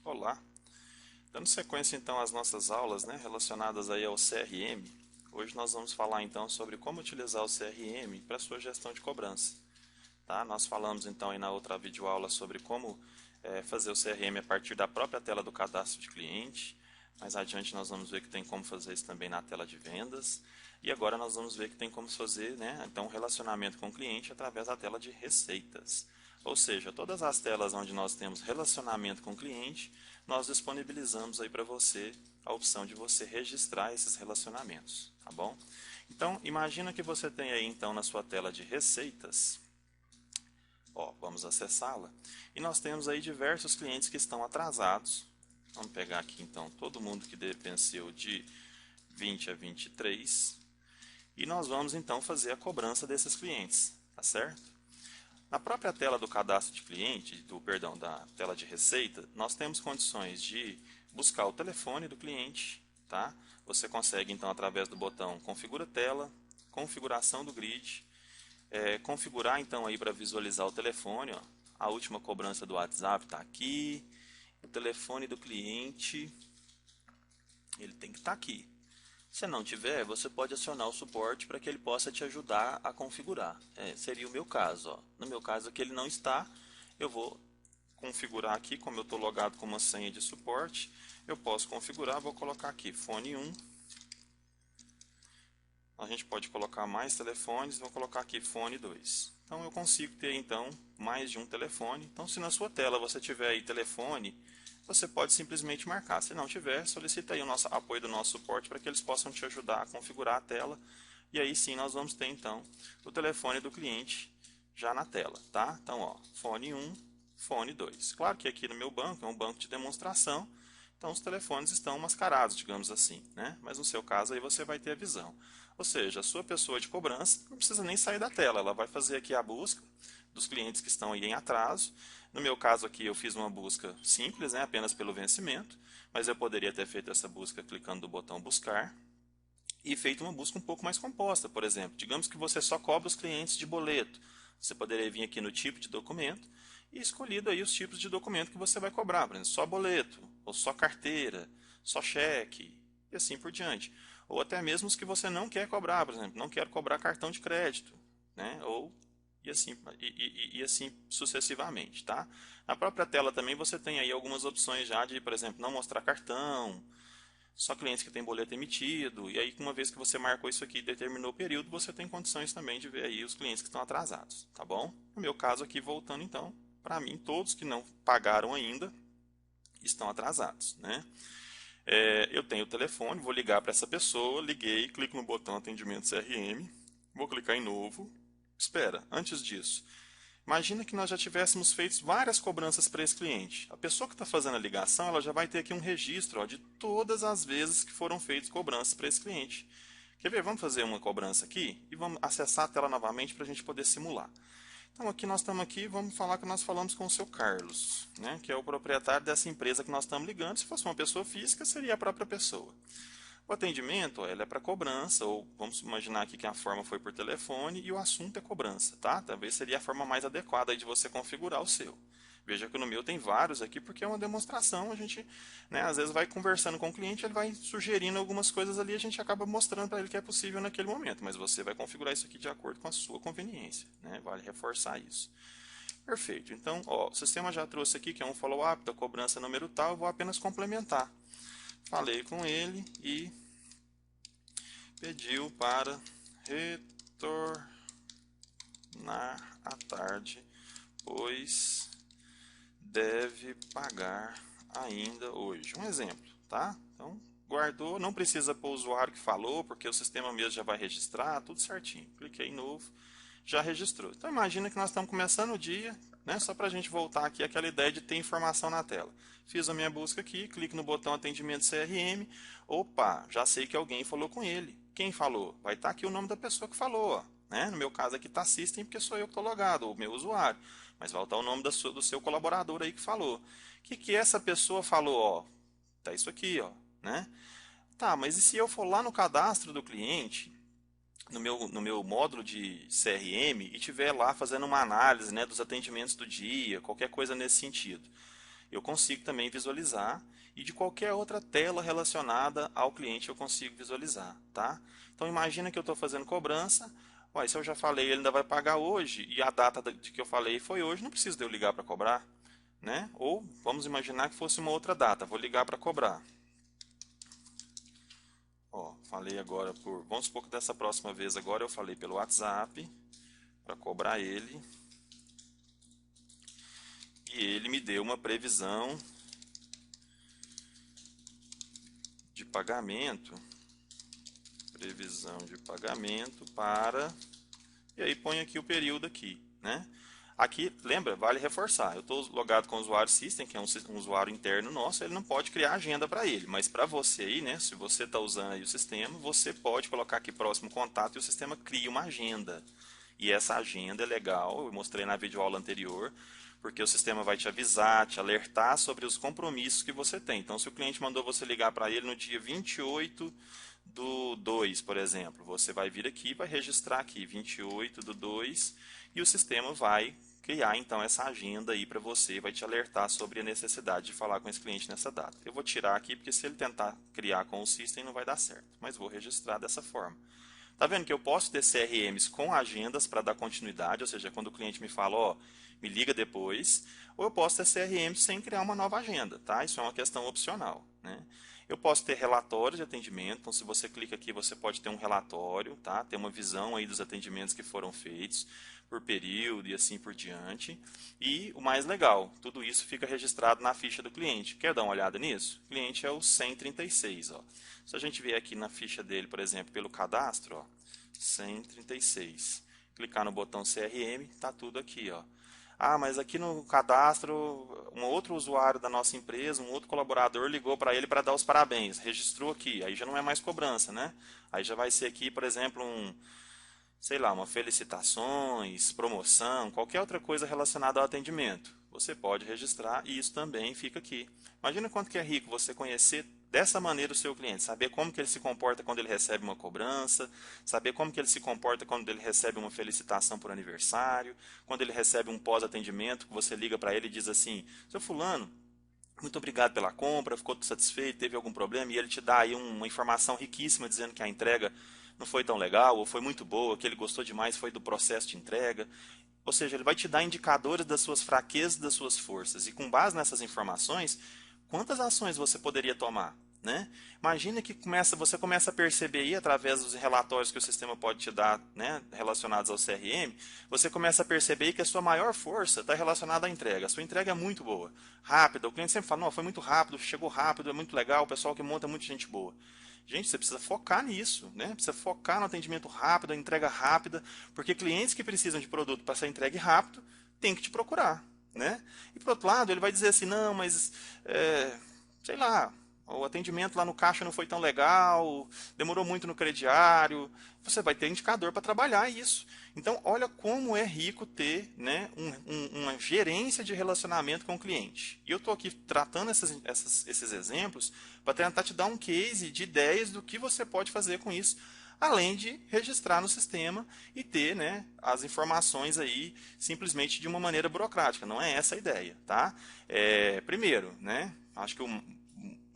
Olá, dando sequência então às nossas aulas, relacionadas aí ao CRM, hoje nós vamos falar então sobre como utilizar o CRM para sua gestão de cobrança. Tá? Nós falamos então aí na outra videoaula sobre como fazer o CRM a partir da própria tela do cadastro de cliente. Mais adiante nós vamos ver que tem como fazer isso também na tela de vendas. E agora nós vamos ver que tem como fazer então um relacionamento com o cliente através da tela de receitas. Ou seja, todas as telas onde nós temos relacionamento com o cliente, nós disponibilizamos aí para você a opção de você registrar esses relacionamentos, tá bom? Então, imagina que você tem aí então na sua tela de receitas, vamos acessá-la, e nós temos aí diversos clientes que estão atrasados. Vamos pegar aqui então todo mundo que venceu de 20 a 23 e nós vamos então fazer a cobrança desses clientes, tá certo? Na própria tela do cadastro de cliente, da tela de receita, nós temos condições de buscar o telefone do cliente, tá? Você consegue então através do botão configura tela, configuração do grid, configurar então aí para visualizar o telefone, ó. A última cobrança do WhatsApp está aqui, o telefone do cliente, ele tem que estar aqui. Se não tiver, você pode acionar o suporte para que ele possa te ajudar a configurar. Seria o meu caso. Ó. No meu caso aqui ele não está, eu vou configurar aqui, como eu estou logado com uma senha de suporte, eu posso configurar, vou colocar aqui fone 1. A gente pode colocar mais telefones, vou colocar aqui fone 2. Então eu consigo ter então mais de um telefone. Então se na sua tela você tiver aí telefone, você pode simplesmente marcar. Se não tiver, solicita aí o nosso apoio do nosso suporte para que eles possam te ajudar a configurar a tela. E aí sim nós vamos ter então o telefone do cliente já na tela, tá? Então, ó, fone 1, fone 2. Claro que aqui no meu banco é um banco de demonstração, então os telefones estão mascarados, digamos assim, né? Mas no seu caso aí você vai ter a visão. Ou seja, a sua pessoa de cobrança não precisa nem sair da tela, ela vai fazer aqui a busca dos clientes que estão aí em atraso. No meu caso aqui eu fiz uma busca simples, apenas pelo vencimento, mas eu poderia ter feito essa busca clicando no botão buscar e feito uma busca um pouco mais composta, por exemplo. Digamos que você só cobra os clientes de boleto. Você poderia vir aqui no tipo de documento e escolhido aí os tipos de documento que você vai cobrar, por exemplo, só boleto, ou só carteira, só cheque, e assim por diante. Ou até mesmo os que você não quer cobrar, por exemplo, não quero cobrar cartão de crédito, ou e assim sucessivamente, tá? Na própria tela também você tem aí algumas opções já de, por exemplo, não mostrar cartão, só clientes que têm boleto emitido, e aí uma vez que você marcou isso aqui e determinou o período, você tem condições também de ver aí os clientes que estão atrasados, tá bom? No meu caso aqui, voltando então, para mim, todos que não pagaram ainda estão atrasados, né? Eu tenho o telefone, vou ligar para essa pessoa, liguei, clico no botão atendimento CRM, vou clicar em novo, espera, antes disso, imagina que nós já tivéssemos feito várias cobranças para esse cliente. A pessoa que está fazendo a ligação, ela já vai ter aqui um registro de todas as vezes que foram feitas cobranças para esse cliente. Quer ver? Vamos fazer uma cobrança aqui e vamos acessar a tela novamente para a gente poder simular. Então aqui nós estamos aqui, vamos falar que nós falamos com o seu Carlos, que é o proprietário dessa empresa que nós estamos ligando. Se fosse uma pessoa física, seria a própria pessoa. O atendimento, ele é para cobrança, ou vamos imaginar aqui que a forma foi por telefone e o assunto é cobrança, tá? Talvez seria a forma mais adequada aí de você configurar o seu. Veja que no meu tem vários aqui porque é uma demonstração, a gente, às vezes vai conversando com o cliente, ele vai sugerindo algumas coisas ali, a gente acaba mostrando para ele que é possível naquele momento, mas você vai configurar isso aqui de acordo com a sua conveniência, Vale reforçar isso. Perfeito. Então, o sistema já trouxe aqui que é um follow-up da cobrança número tal, eu vou apenas complementar. Falei com ele e pediu para retornar à tarde, pois deve pagar ainda hoje. Um exemplo, tá? Então, guardou, não precisa pôr o usuário que falou, porque o sistema mesmo já vai registrar, tudo certinho. Cliquei em novo, já registrou. Então, imagina que nós estamos começando o dia, só para a gente voltar aqui àquela ideia de ter informação na tela. Fiz a minha busca aqui, clico no botão atendimento CRM, opa, já sei que alguém falou com ele. Quem falou? Vai estar aqui o nome da pessoa que falou, ó. No meu caso aqui está System, porque sou eu que estou logado, o meu usuário. Mas vai estar o nome do seu colaborador aí que falou. O que essa pessoa falou? Ó, tá isso aqui, ó, Tá, mas e se eu for lá no cadastro do cliente, no meu módulo de CRM, e tiver lá fazendo uma análise, dos atendimentos do dia, qualquer coisa nesse sentido? eu consigo também visualizar, e de qualquer outra tela relacionada ao cliente eu consigo visualizar, tá? Então imagina que eu estou fazendo cobrança, se eu já falei, ele ainda vai pagar hoje, e a data de que eu falei foi hoje, não preciso de eu ligar para cobrar, né? Ou vamos imaginar que fosse uma outra data, vou ligar para cobrar. Falei agora vamos supor que dessa próxima vez agora eu falei pelo WhatsApp para cobrar ele, e ele me deu uma previsão de pagamento, para, e aí põe aqui o período aqui, né? Aqui, lembra, vale reforçar, eu estou logado com o usuário System, que é um usuário interno nosso, ele não pode criar agenda para ele, mas para você aí, né, se você está usando aí o sistema, você pode colocar aqui próximo contato e o sistema cria uma agenda. E essa agenda é legal, eu mostrei na videoaula anterior, porque o sistema vai te avisar, te alertar sobre os compromissos que você tem. Então, se o cliente mandou você ligar para ele no dia 28/2, por exemplo, você vai vir aqui, vai registrar aqui 28/2 e o sistema vai criar então essa agenda aí para você, vai te alertar sobre a necessidade de falar com esse cliente nessa data. Eu vou tirar aqui porque se ele tentar criar com o System não vai dar certo, mas vou registrar dessa forma. Tá vendo que eu posso ter CRMs com agendas para dar continuidade, ou seja, quando o cliente me fala, me liga depois, ou eu posso ter CRMs sem criar uma nova agenda, tá? Isso é uma questão opcional, né? Eu posso ter relatórios de atendimento, então se você clica aqui, você pode ter um relatório, tá? Ter uma visão aí dos atendimentos que foram feitos por período e assim por diante. E o mais legal, tudo isso fica registrado na ficha do cliente. Quer dar uma olhada nisso? O cliente é o 136, ó. Se a gente vier aqui na ficha dele, por exemplo, pelo cadastro, 136. Clicar no botão CRM, tá tudo aqui, ó. Mas aqui no cadastro, um outro usuário da nossa empresa, um outro colaborador ligou para ele para dar os parabéns, registrou aqui, aí já não é mais cobrança, né? Aí já vai ser aqui, por exemplo, uma felicitações, promoção, qualquer outra coisa relacionada ao atendimento. Você pode registrar e isso também fica aqui. Imagina quanto que é rico você conhecer dessa maneira o seu cliente, saber como que ele se comporta quando ele recebe uma cobrança, saber como que ele se comporta quando ele recebe uma felicitação por aniversário, quando ele recebe um pós-atendimento, que você liga para ele e diz assim, seu fulano, muito obrigado pela compra, ficou satisfeito, teve algum problema, e ele te dá aí uma informação riquíssima dizendo que a entrega não foi tão legal, ou foi muito boa, que ele gostou demais foi do processo de entrega. Ou seja, ele vai te dar indicadores das suas fraquezas e das suas forças. E com base nessas informações, quantas ações você poderia tomar? Né? Imagina que você começa a perceber aí, através dos relatórios que o sistema pode te dar, né, relacionados ao CRM, você começa a perceber que a sua maior força está relacionada à entrega. A sua entrega é muito boa, rápida. O cliente sempre fala, não, foi muito rápido, chegou rápido, é muito legal, o pessoal que monta é muita gente boa. Gente, você precisa focar nisso, né? Precisa focar no atendimento rápido, a entrega rápida, porque clientes que precisam de produto para ser entregue rápido, tem que te procurar, né? E por outro lado, ele vai dizer assim, não, mas, sei lá, o atendimento lá no caixa não foi tão legal, demorou muito no crediário. Você vai ter indicador para trabalhar isso. Então, olha como é rico ter, né, uma gerência de relacionamento com o cliente. E eu estou aqui tratando esses exemplos para tentar te dar um case de ideias do que você pode fazer com isso, além de registrar no sistema e ter, né, as informações aí simplesmente de uma maneira burocrática. Não é essa a ideia, tá? Primeiro, né, acho que uma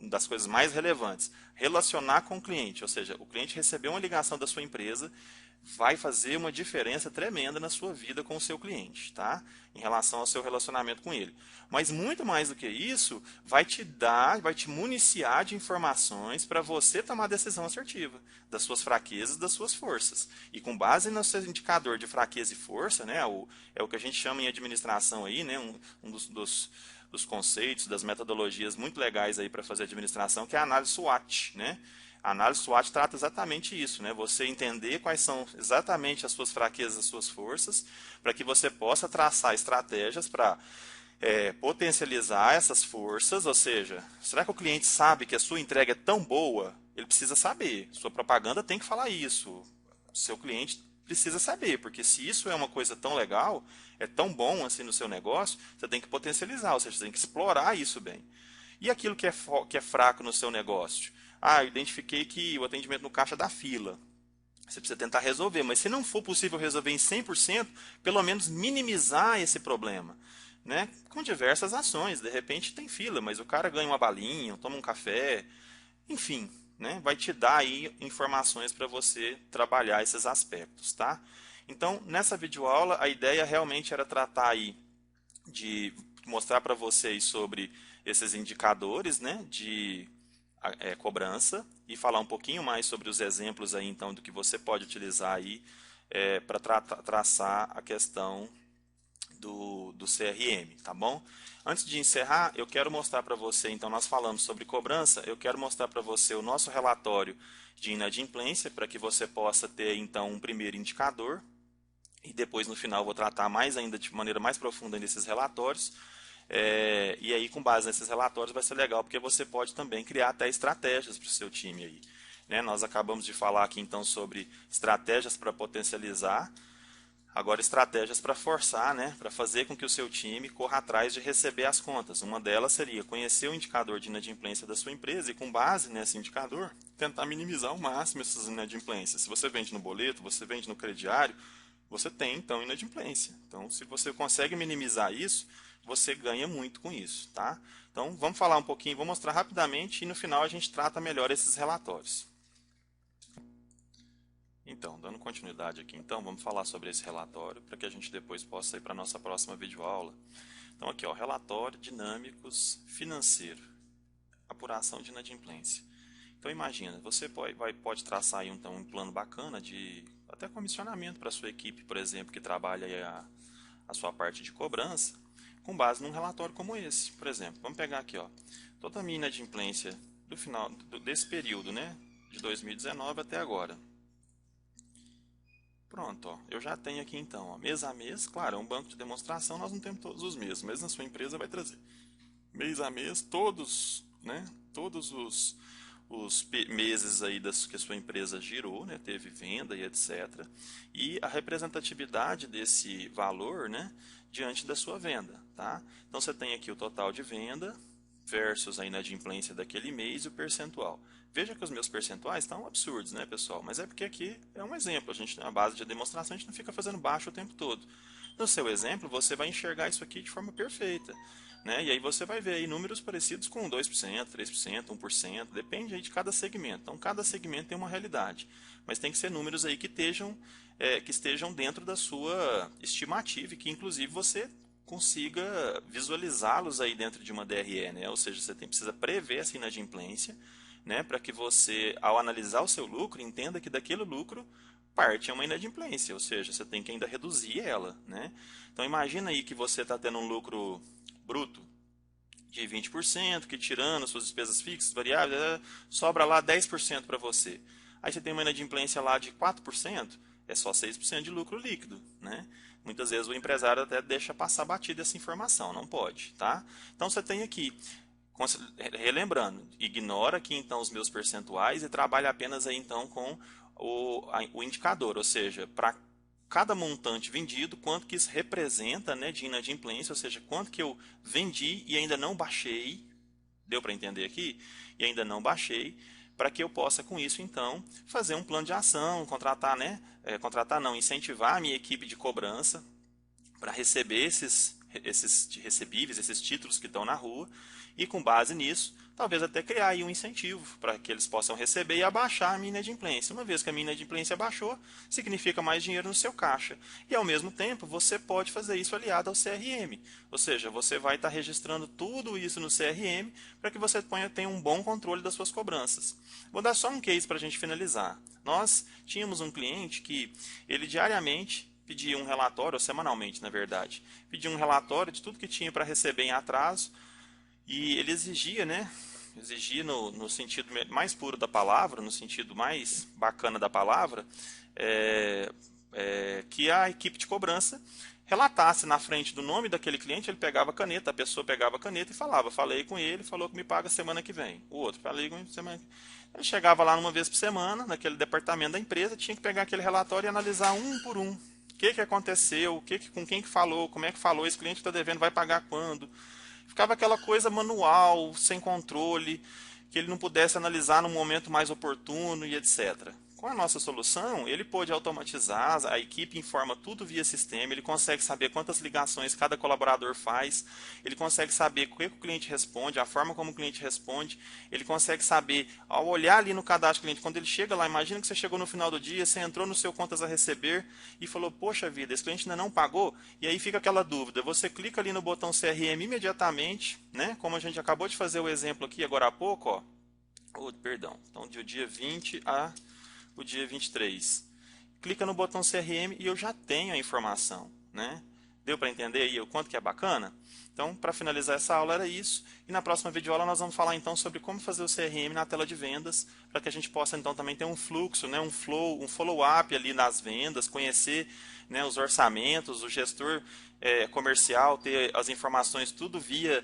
das coisas mais relevantes, relacionar com o cliente, ou seja, o cliente recebeu uma ligação da sua empresa, vai fazer uma diferença tremenda na sua vida com o seu cliente, tá? Em relação ao seu relacionamento com ele. Mas muito mais do que isso, vai te municiar de informações para você tomar a decisão assertiva das suas fraquezas, das suas forças. E com base no seu indicador de fraqueza e força, né, é o que a gente chama em administração aí, né, um dos conceitos, das metodologias muito legais aí para fazer administração, que é a análise SWOT, né? A análise SWOT trata exatamente isso, né? Você entender quais são exatamente as suas fraquezas e as suas forças, para que você possa traçar estratégias para potencializar essas forças, ou seja, será que o cliente sabe que a sua entrega é tão boa? Ele precisa saber, sua propaganda tem que falar isso, o seu cliente precisa saber, porque se isso é uma coisa tão legal, é tão bom assim no seu negócio, você tem que potencializar, ou seja, você tem que explorar isso bem. E aquilo que é fraco no seu negócio? Eu identifiquei que o atendimento no caixa dá fila. Você precisa tentar resolver, mas se não for possível resolver em 100%, pelo menos minimizar esse problema. né, com diversas ações. De repente tem fila, mas o cara ganha uma balinha, toma um café, enfim, né, vai te dar aí informações para você trabalhar esses aspectos, tá? Então, nessa videoaula, a ideia realmente era tratar aí de mostrar para vocês sobre esses indicadores, né, de cobrança e falar um pouquinho mais sobre os exemplos aí então do que você pode utilizar aí para traçar a questão do CRM, tá bom? Antes de encerrar, eu quero mostrar para você, então nós falamos sobre cobrança, eu quero mostrar para você o nosso relatório de inadimplência para que você possa ter então um primeiro indicador e depois no final vou tratar mais ainda de maneira mais profunda nesses relatórios. E aí, com base nesses relatórios, vai ser legal, porque você pode também criar até estratégias para o seu time aí. Né? Nós acabamos de falar aqui então sobre estratégias para potencializar, agora estratégias para forçar, né? Para fazer com que o seu time corra atrás de receber as contas. Uma delas seria conhecer o indicador de inadimplência da sua empresa e, com base nesse indicador, tentar minimizar ao máximo essas inadimplências. Se você vende no boleto, você vende no crediário, você tem então inadimplência. Então, se você consegue minimizar isso, você ganha muito com isso, tá? Então, vamos falar um pouquinho, vou mostrar rapidamente e no final a gente trata melhor esses relatórios. Então, dando continuidade aqui, então, vamos falar sobre esse relatório para que a gente depois possa ir para a nossa próxima videoaula. Então, aqui, ó, relatório dinâmicos financeiro, apuração de inadimplência. Então, imagina, você pode traçar aí então, um plano bacana de até comissionamento para a sua equipe, por exemplo, que trabalha aí a sua parte de cobrança, com base num relatório como esse. Por exemplo, vamos pegar aqui, ó, toda a minha inadimplência do final desse período, né, de 2019 até agora. Pronto, ó, eu já tenho aqui então, ó, mês a mês, claro, é um banco de demonstração, nós não temos todos os meses, mas na sua empresa vai trazer mês a mês todos, né, todos os meses aí que a sua empresa girou, né, teve venda e etc. E a representatividade desse valor, né, diante da sua venda, tá? Então você tem aqui o total de venda versus a inadimplência daquele mês e o percentual. Veja que os meus percentuais estão absurdos, né, pessoal? Mas é porque aqui é um exemplo, a gente tem uma base de demonstração, a gente não fica fazendo baixo o tempo todo. No seu exemplo, você vai enxergar isso aqui de forma perfeita. Né? E aí você vai ver aí números parecidos com 2%, 3%, 1%, depende aí de cada segmento. Então, cada segmento tem uma realidade. Mas tem que ser números aí que estejam dentro da sua estimativa e que, inclusive, você consiga visualizá-los aí dentro de uma DRE. Né? Ou seja, você precisa prever essa inadimplência, né? Para que você, ao analisar o seu lucro, entenda que daquele lucro parte é uma inadimplência, ou seja, você tem que ainda reduzir ela. Né? Então, imagina aí que você está tendo um lucro bruto de 20%, que tirando suas despesas fixas, variáveis, sobra lá 10% para você. Aí você tem uma inadimplência lá de 4%, é só 6% de lucro líquido. Né? Muitas vezes o empresário até deixa passar batida essa informação, não pode. Tá? Então você tem aqui, relembrando, ignora aqui então os meus percentuais e trabalha apenas aí então com o indicador, ou seja, para cada montante vendido, quanto que isso representa, né, de inadimplência, ou seja, quanto que eu vendi e ainda não baixei, deu para entender aqui? E ainda não baixei, para que eu possa com isso então fazer um plano de ação, contratar, né, incentivar a minha equipe de cobrança para receber esses recebíveis, esses títulos que estão na rua, e com base nisso, talvez até criar aí um incentivo para que eles possam receber e abaixar a minha inadimplência. Uma vez que a minha inadimplência baixou, significa mais dinheiro no seu caixa. E ao mesmo tempo, você pode fazer isso aliado ao CRM. Ou seja, você vai estar registrando tudo isso no CRM para que você tenha um bom controle das suas cobranças. Vou dar só um case para a gente finalizar. Nós tínhamos um cliente que ele diariamente pedia um relatório, ou semanalmente na verdade, pedia um relatório de tudo que tinha para receber em atraso. E ele exigia, né? Exigia no sentido mais puro da palavra, no sentido mais bacana da palavra, que a equipe de cobrança relatasse na frente do nome daquele cliente, ele pegava a caneta, a pessoa pegava a caneta e falava, falei com ele, falou que me paga semana que vem. O outro, falei com ele semana que vem. Ele chegava lá uma vez por semana, naquele departamento da empresa, tinha que pegar aquele relatório e analisar um por um. O que aconteceu, com quem que falou, como é que falou, esse cliente está devendo, vai pagar quando. Ficava aquela coisa manual, sem controle, que ele não pudesse analisar no momento mais oportuno e etc. Com a nossa solução, ele pôde automatizar, a equipe informa tudo via sistema, ele consegue saber quantas ligações cada colaborador faz, ele consegue saber o que o cliente responde, a forma como o cliente responde, ele consegue saber, ao olhar ali no cadastro do cliente, quando ele chega lá, imagina que você chegou no final do dia, você entrou no seu contas a receber e falou, poxa vida, esse cliente ainda não pagou, e aí fica aquela dúvida, você clica ali no botão CRM imediatamente, né, como a gente acabou de fazer o exemplo aqui agora há pouco, ó, perdão, então do dia 20 a o dia 23. Clica no botão CRM e eu já tenho a informação, né? Deu para entender aí o quanto que é bacana? Então, para finalizar essa aula era isso. E na próxima videoaula nós vamos falar então sobre como fazer o CRM na tela de vendas, para que a gente possa então também ter um fluxo, né, um flow, um follow-up ali nas vendas, conhecer, né, os orçamentos, o gestor comercial, ter as informações tudo via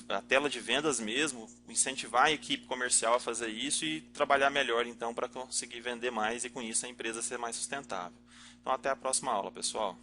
a tela de vendas mesmo, incentivar a equipe comercial a fazer isso e trabalhar melhor então para conseguir vender mais e com isso a empresa ser mais sustentável. Então até a próxima aula, pessoal.